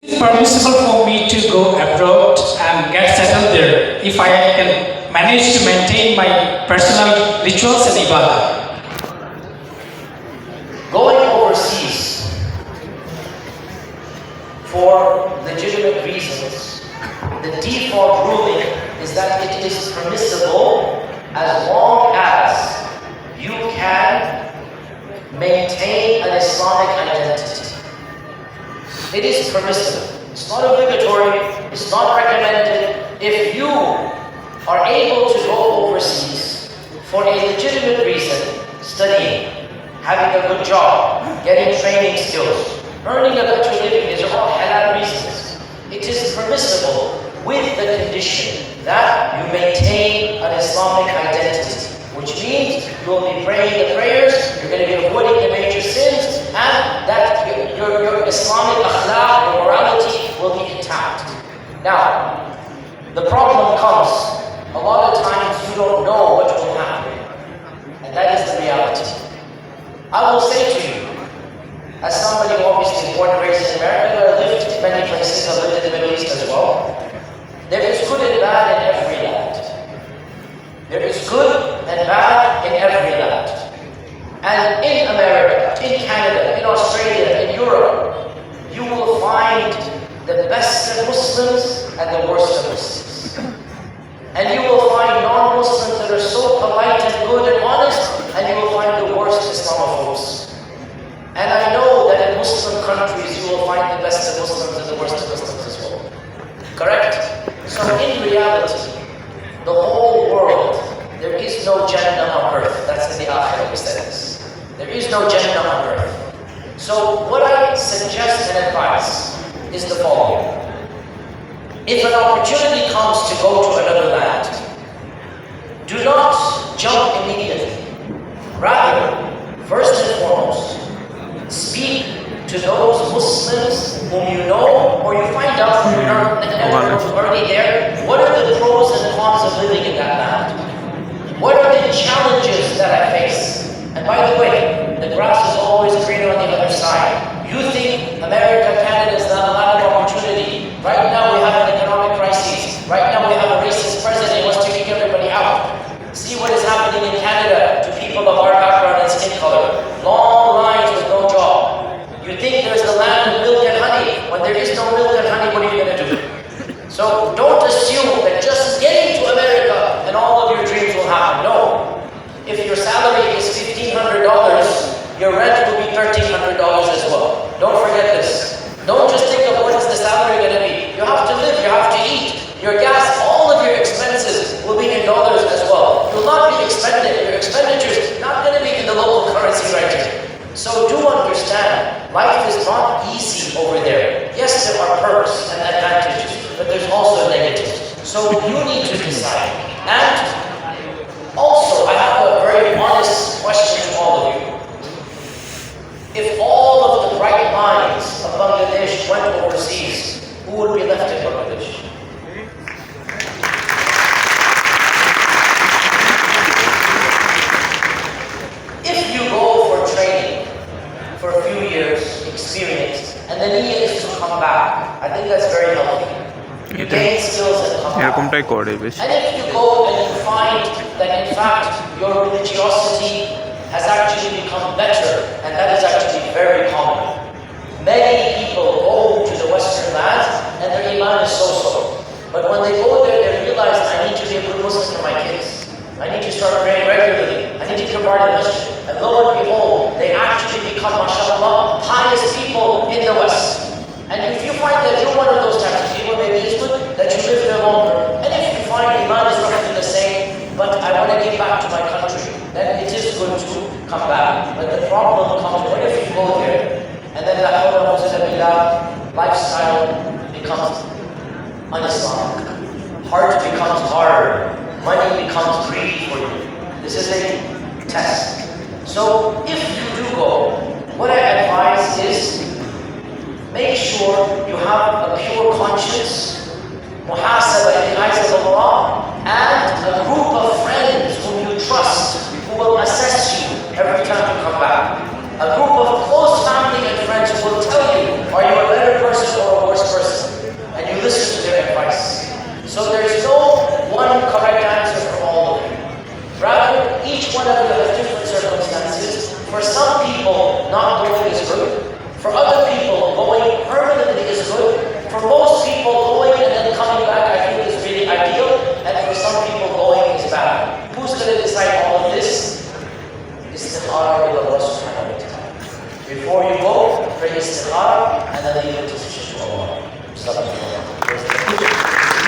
It's permissible for me to go abroad and get settled there if I can manage to maintain my personal rituals and Ibaadaah. Going overseas for legitimate reasons, the default ruling is that it is permissible as long as you can maintain an Islamic identity. It is permissible. It's not obligatory. It's not recommended. If you are able to go overseas for a legitimate reason, studying, having a good job, getting training skills, earning a better living, these are all halal reasons. It is permissible with the condition that you maintain an Islamic identity, which means you will be praying the prayers, you're going to be avoiding the major sins, and that your Islamic akhlaq, your morality will be intact. Now, the problem comes, a lot of times you don't know what will happen, and that is the reality. I will say to you, as somebody who obviously is born and raised in America, I lived in many places, I lived in the Middle East as well. There is good and bad in every land. There is good and bad in every land. And in America, in Canada, in Australia, in Europe, you will find the best of Muslims and the worst of Muslims. And you will find non-Muslims that are so polite and good and honest, and you will find the worst Islamophobes. And I know that in Muslim countries you will find the best of Muslims and the worst of Muslims as well. Correct? So in reality, the whole world, there is no Jannah on earth. That's in the Akhirah we said this. There is no Jannah on earth. So what I suggest and advise is the following. If an opportunity comes to go to another land, do not jump immediately. Rather, first and foremost, speak to those Muslims whom you know, or you find out from your network already there, what are the pros and cons of living in that land? What are the challenges that I face? And by the way, the grass is always greener on the other side. You think America, Canada is not a land of opportunity. Right now we have an economic crisis. Right now we have a racist president who wants to kick everybody out. See what is happening in Canada to people of our background and skin color. Long lines with no job. You think there's the land of milk and honey. When there is no milk and honey, what are you going to do? So don't assume that just getting to America and all of your dreams will happen. No. If your salary is $1,500, your rent will be $1,300 as well. Don't forget this. Don't just think of what is the salary going to be. You have to live, you have to eat. Your gas, all of your expenses will be in dollars as well. You will not be expended. Your expenditures not going to be in the local currency right here. So do understand, life is not easy over there. Yes, there are perks and advantages, but there's also negatives. So you need to decide. And also, I have a very honest question to all of you. If all of the bright minds of Bangladesh went overseas, who would be left in Bangladesh? If you go for training for a few years, experience, and then he is to come back, I think that's very healthy. You gain skills and come back. And if you go and you find that in fact your religiosity has actually become better, and that is actually very common. Many people go to the Western lands and their iman is so-so. But when they go there, they realize, I need to be a good Muslim for my kids. I need to start praying regularly. I need to come part of the masjid. And lo and behold, they actually become, mashallah, highest people in the West. And if you find that you're one of those types of people, maybe it's good that you live there longer. And if you find iman is roughly the same, but I want to give back to my country, then it is good to come back. But the problem comes, what if you go there, and then the lifestyle becomes un-Islamic. Heart becomes hard. Money becomes greedy for you. This is a test. So if you do go, what I advise is make sure you have a pure conscience, muhasabah in the eyes of Allah, and a group of friends whom you trust, who will assess you every time you come back. A group of close family and friends who will tell you, are you a better person or a worse person? each one of you has different circumstances. For some people, not going is good. For other people, going permanently is good. For most people, going and then coming back, I think is really ideal. And for some people, going is bad. Who's going to decide all of this? Istikhara with Allah subhanahu wa ta'ala. Before you go, pray istikhara and then leave the decision to Allah.